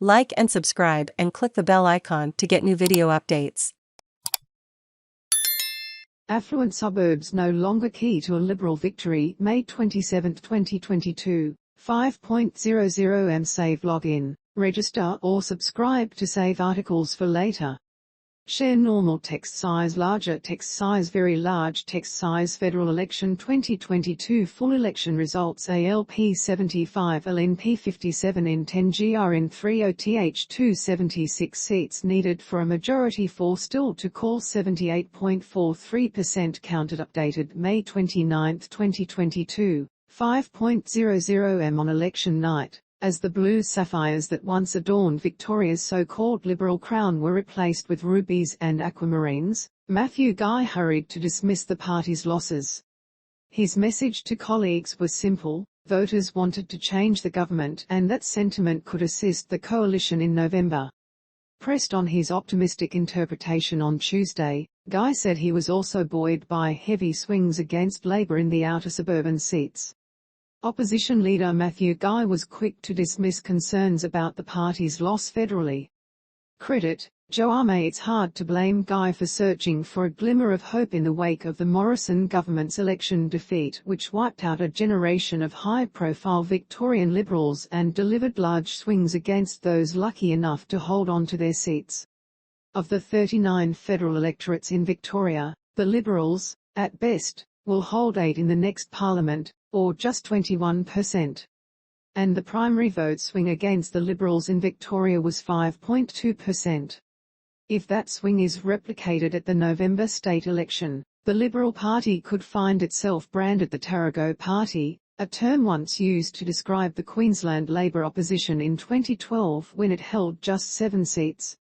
Like and subscribe and click the bell icon to get new video updates. Affluent Suburbs no longer key to a Liberal victory. May 27, 2022. 5.00am Save login, register or subscribe to save articles for later. Share normal text size, larger text size, very large text size. Federal election 2022 full election results. ALP 75, LNP 57, N10, GRN 30th 276 seats needed for a majority. 4 still to call. 78.43% counted. Updated May 29, 2022. 5.00am on election night, as the blue sapphires that once adorned Victoria's so-called Liberal crown were replaced with rubies and aquamarines, Matthew Guy hurried to dismiss the party's losses. His message to colleagues was simple: voters wanted to change the government and that sentiment could assist the coalition in November. Pressed on his optimistic interpretation on Tuesday, Guy said he was also buoyed by heavy swings against Labour in the outer suburban seats. Opposition leader Matthew Guy was quick to dismiss concerns about the party's loss federally. Credit, Joe Armey. It's hard to blame Guy for searching for a glimmer of hope in the wake of the Morrison government's election defeat, which wiped out a generation of high-profile Victorian Liberals and delivered large swings against those lucky enough to hold on to their seats. Of the 39 federal electorates in Victoria, the Liberals, at best, will hold 8 in the next parliament, or just 21%. And the primary vote swing against the Liberals in Victoria was 5.2%. If that swing is replicated at the November state election, the Liberal Party could find itself branded the Tarago Party, a term once used to describe the Queensland Labor opposition in 2012 when it held just 7 seats.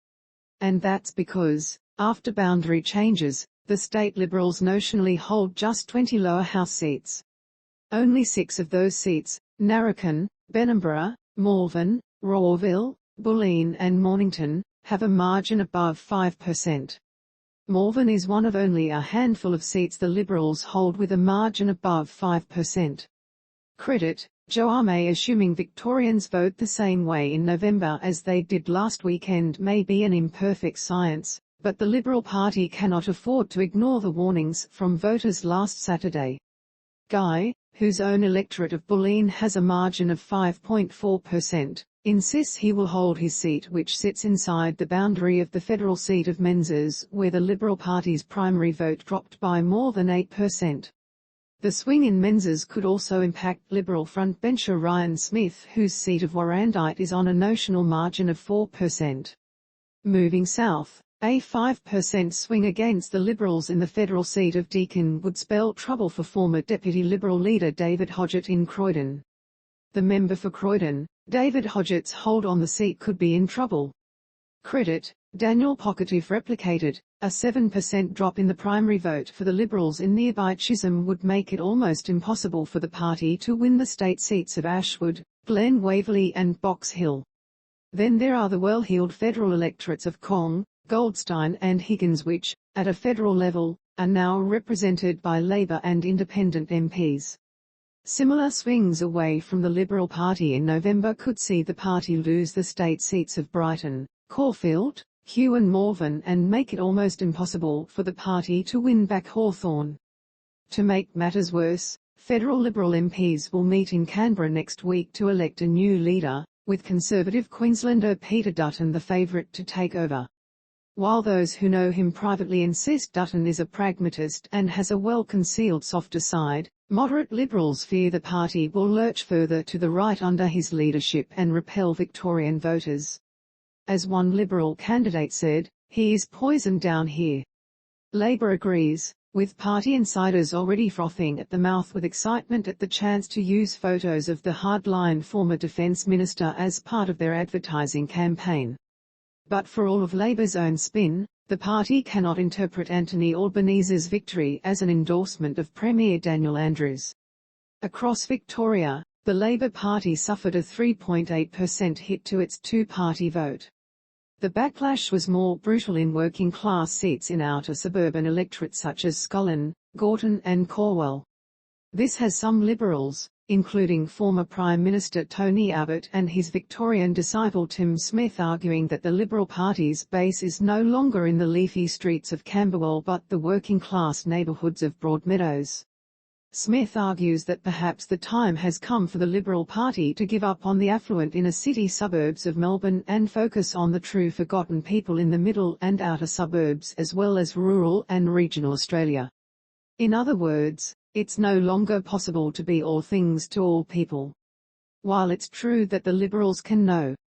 And that's because, after boundary changes, the state Liberals notionally hold just 20 lower house seats. Only 6 of those seats, Narrabeen, Benambra, Malvern, Rawville, Bulleen and Mornington, have a margin above 5%. Malvern is one of only a handful of seats the Liberals hold with a margin above 5%. Credit, Joe Armey. Assuming Victorians vote the same way in November as they did last weekend may be an imperfect science, but the Liberal Party cannot afford to ignore the warnings from voters last Saturday. Guy, whose own electorate of Bulleen has a margin of 5.4%, insists he will hold his seat, which sits inside the boundary of the federal seat of Menzies, where the Liberal Party's primary vote dropped by more than 8%. The swing in Menzies could also impact Liberal frontbencher Ryan Smith, whose seat of Warrandyte is on a notional margin of 4%. Moving south, a 5% swing against the Liberals in the federal seat of Deakin would spell trouble for former Deputy Liberal leader David Hodgett in Croydon. The member for Croydon, David Hodgett's hold on the seat could be in trouble. Credit, Daniel Pocket. If replicated, a 7% drop in the primary vote for the Liberals in nearby Chisholm would make it almost impossible for the party to win the state seats of Ashwood, Glen Waverley and Box Hill. Then there are the well-heeled federal electorates of Cong, Goldstein and Higgins, which, at a federal level, are now represented by Labour and independent MPs. Similar swings away from the Liberal Party in November could see the party lose the state seats of Brighton, Caulfield, Kew and Malvern and make it almost impossible for the party to win back Hawthorn. To make matters worse, federal Liberal MPs will meet in Canberra next week to elect a new leader, with Conservative Queenslander Peter Dutton the favourite to take over. While those who know him privately insist Dutton is a pragmatist and has a well-concealed softer side, moderate Liberals fear the party will lurch further to the right under his leadership and repel Victorian voters. As one Liberal candidate said, he is poisoned down here. Labour agrees, with party insiders already frothing at the mouth with excitement at the chance to use photos of the hardline former Defence Minister as part of their advertising campaign. But for all of Labour's own spin, the party cannot interpret Anthony Albanese's victory as an endorsement of Premier Daniel Andrews. Across Victoria, the Labour Party suffered a 3.8% hit to its two-party vote. The backlash was more brutal in working-class seats in outer suburban electorates such as Scullin, Gorton and Corwell. This has some Liberals, including former Prime Minister Tony Abbott and his Victorian disciple Tim Smith, arguing that the Liberal Party's base is no longer in the leafy streets of Camberwell but the working-class neighbourhoods of Broadmeadows. Smith argues that perhaps the time has come for the Liberal Party to give up on the affluent inner-city suburbs of Melbourne and focus on the true forgotten people in the middle and outer suburbs as well as rural and regional Australia. In other words, it's no longer possible to be all things to all people. While it's true that the Liberals can no